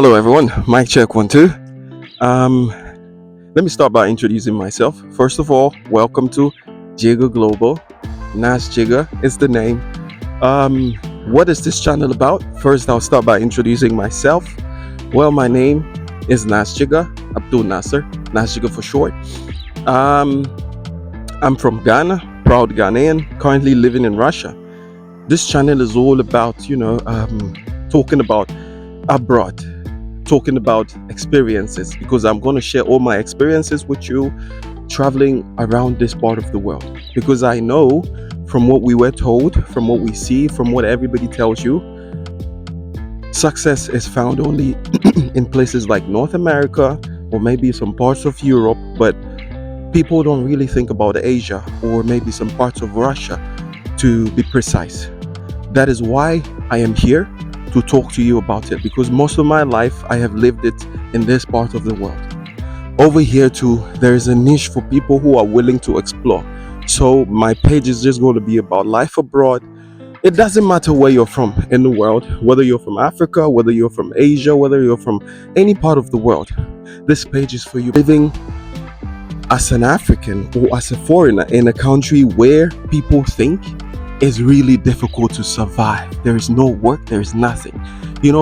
Hello, everyone. Mic check 1 2. Um, Let me start by introducing myself. First of all, welcome to Jigah Global. Nas Jigah is the name. Um, what is this channel about? First, I'll start by introducing myself. Well, my name is Nas Jigah, Abdul Nasser, Nas Jigah for short. Um, I'm from Ghana, proud Ghanaian, currently living in Russia. This channel is all about, talking about abroad, talking about experiences, because I'm going to share all my experiences with you traveling around this part of the world. Because I know from what we were told, from what we see, from what everybody tells you, success is found only in places like North America or maybe some parts of Europe, but people don't really think about Asia or maybe some parts of Russia, to be precise. That is why I am here to talk to you about it, because most of my life I have lived it in this part of the world. Over here too, there is a niche for people who are willing to explore. So my page is just going to be about life abroad. It doesn't matter where you're from in the world, whether you're from Africa, whether you're from Asia, whether you're from any part of the world. This page is for you living as an African or as a foreigner in a country where people think it's really difficult to survive. There is no work, there is nothing.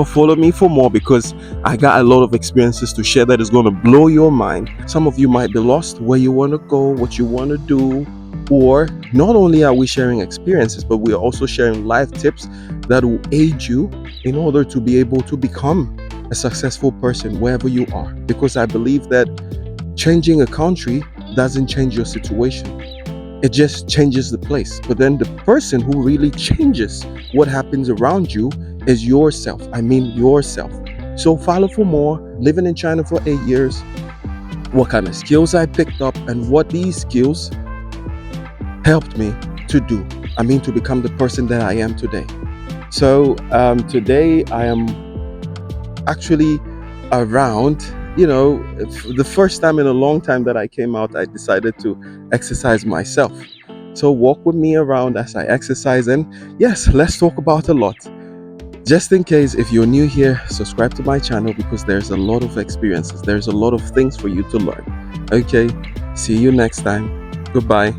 Follow me for more, because I got a lot of experiences to share that is going to blow your mind. Some of you might be lost where you want to go, what you want to do, or not only are we sharing experiences, but we are also sharing life tips that will aid you in order to be able to become a successful person wherever you are. Because I believe that changing a country doesn't change your situation. It just changes the place. But then the person who really changes what happens around you is yourself. I mean yourself. So follow for more. Living in China for 8 years, what kind of skills I picked up and what these skills helped me to do. I mean, to become the person that I am today. So today I am actually around, the first time in a long time that I came out, I decided to exercise myself. So walk with me around as I exercise, and yes, let's talk about a lot. Just in case, if you're new here, subscribe to my channel, because there's a lot of experiences. There's a lot of things for you to learn. Okay, see you next time. Goodbye.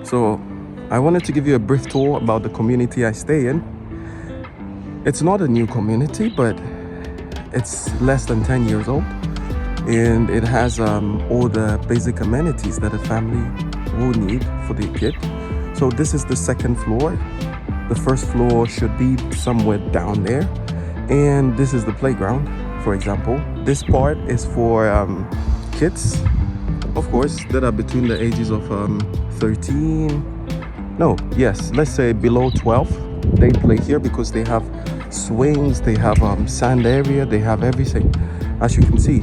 So I wanted to give you a brief tour about the community I stay in. It's not a new community, but it's less than 10 years old, and it has all the basic amenities that a family will need for their kid. So this is the second floor. The first floor should be somewhere down there, and this is the playground, for example. This part is for kids, of course, that are between the ages of let's say below 12. They play here because they have swings, they have sand area, they have everything, as you can see.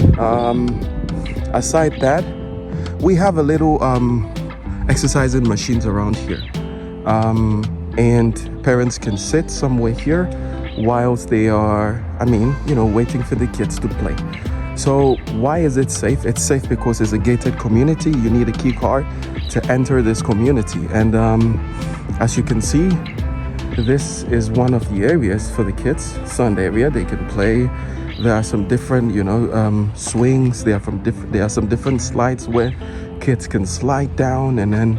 Aside that, we have a little exercising machines around here, and parents can sit somewhere here whilst they are waiting for the kids to play. So why is it safe? It's safe because it's a gated community. You need a key card to enter this community. And as you can see, this is one of the areas for the kids, sand area. They can play. There are some different, swings. There are some different slides where kids can slide down and then,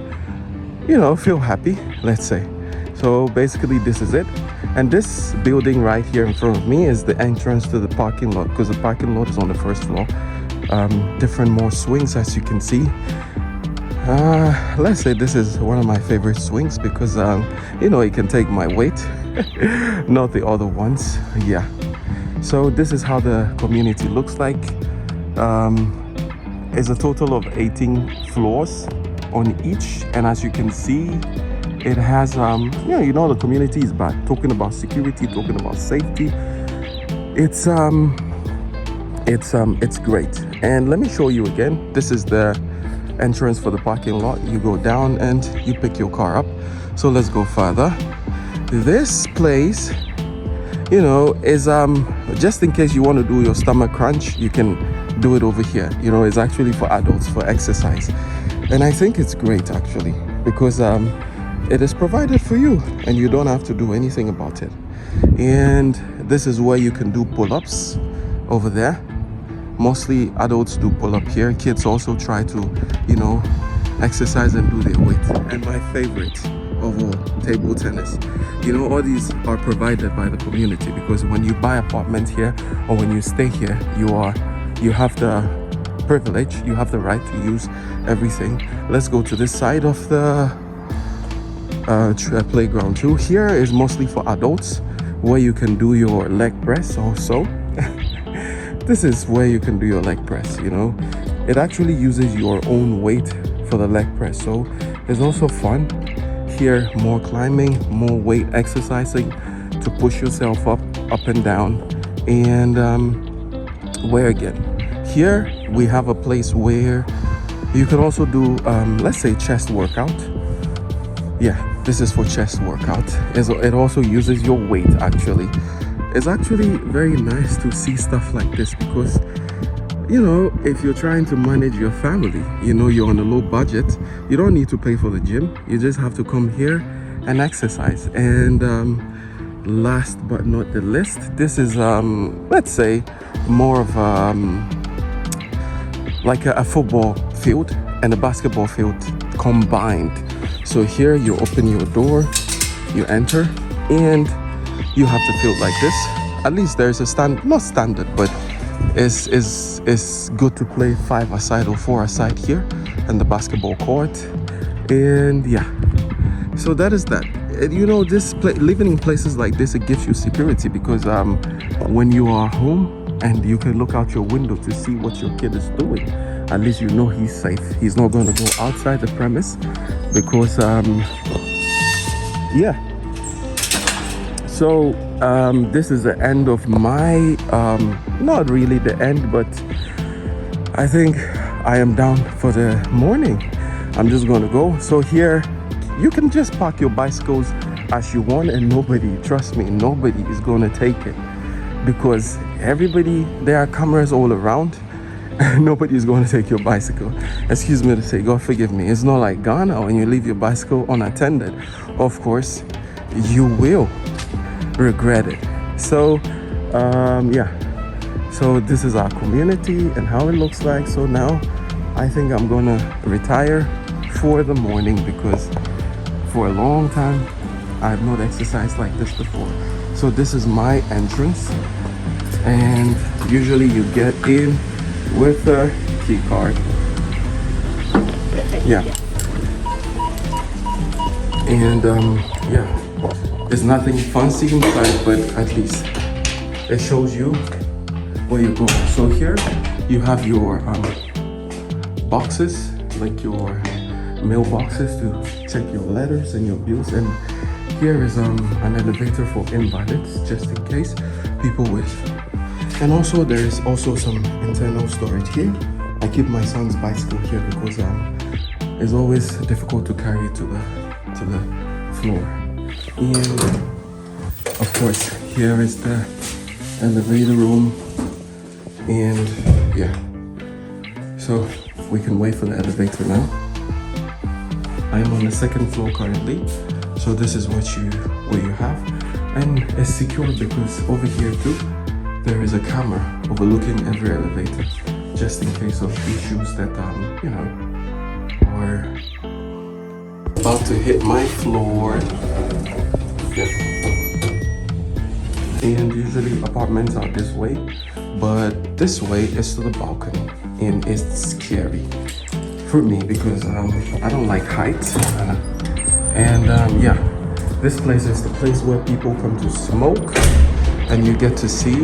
feel happy, let's say. So basically this is it. And this building right here in front of me is the entrance to the parking lot, because the parking lot is on the first floor. Different more swings, as you can see. Let's say this is one of my favorite swings because it can take my weight, not the other ones. Yeah. So this is how the community looks like. It's a total of 18 floors on each, and as you can see, it has the community is back, talking about security, talking about safety. It's great. And let me show you again. This is the entrance for the parking lot. You go down and you pick your car up. So let's go further. This place, is just in case you want to do your stomach crunch, you can do it over here. It's actually for adults, for exercise. And I think it's great actually, because it is provided for you and you don't have to do anything about it. And this is where you can do pull-ups over there. Mostly adults do pull-up here. Kids also try to, exercise and do their weight. And my favorite of all, table tennis. All these are provided by the community, because when you buy apartment here or when you stay here, you have the privilege, you have the right to use everything. Let's go to this side of the playground too. Here is mostly for adults, where you can do your leg press also. This is where you can do your leg press. It actually uses your own weight for the leg press, so it's also fun. Here, more climbing, more weight exercising to push yourself up and down. And where again, here we have a place where you can also do let's say chest workout. Yeah, this is for chest workout. It also uses your weight actually. It's actually very nice to see stuff like this, because if you're trying to manage your family, you're on a low budget, you don't need to pay for the gym. You just have to come here and exercise. And last but not the least, this is let's say more of like a football field and a basketball field combined. So here you open your door, you enter, and you have to feel like this. At least there's a not standard, but it's good to play 5-a-side or 4-a-side here and the basketball court. And yeah, so that is that. Living in places like this, it gives you security, because when you are home and you can look out your window to see what your kid is doing, at least he's safe. He's not going to go outside the premise, because yeah. So this is the end of my not really the end, but I think I am down for the morning. I'm just going to go. So here you can just park your bicycles as you want, and trust me, nobody is going to take it, because there are cameras all around. Nobody is going to take your bicycle. Excuse me to say, God forgive me. It's not like Ghana when you leave your bicycle unattended. Of course, you will regret it. So yeah, so this is our community and how it looks like. So now I think I'm gonna retire for the morning, because for a long time I have not exercised like this before. So this is my entrance, and usually you get in with a key card. Yeah. And yeah, there's nothing fancy inside, but at least it shows you where you're going. So here you have your boxes, like your mailboxes to check your letters and your bills. And here is an elevator for invalids, just in case people wish. And also there is also some internal storage here. I keep my son's bicycle here because it's always difficult to carry to the floor. And of course here is the elevator room, and yeah, so we can wait for the elevator now. I'm on the second floor currently, so this is what you have, and it's secure because over here too there is a camera overlooking every elevator, just in case of issues that are about to hit my floor. Yeah. And usually apartments are this way, but this way is to the balcony, and it's scary for me because I don't like heights. Yeah, this place is the place where people come to smoke, and you get to see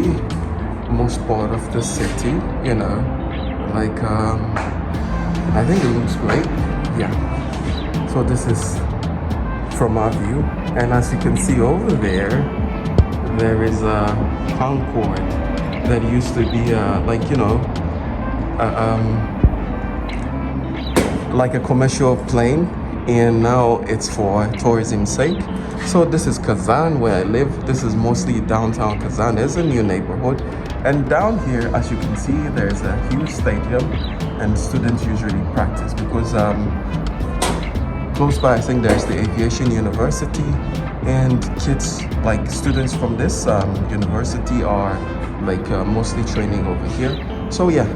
most part of the city. You know, like I think it looks great. Yeah. So this is from our view, and as you can see over there, there is a Concord that used to be like, you know, like a commercial plane, and now it's for tourism sake. So this is Kazan, where I live. This is mostly downtown Kazan. It's a new neighborhood, and down here, as you can see, there's a huge stadium, and students usually practice because close by, I think there's the aviation university, and kids, like students from this university, are like mostly training over here. So yeah,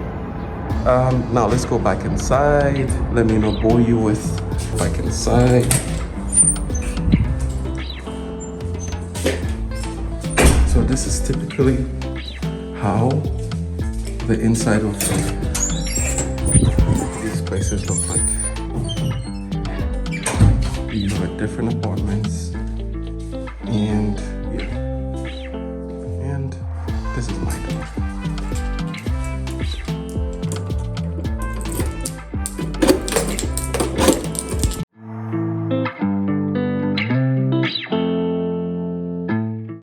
now let's go back inside. Let me not bore you with back inside. So this is typically how the inside of these places look like. These are different apartments.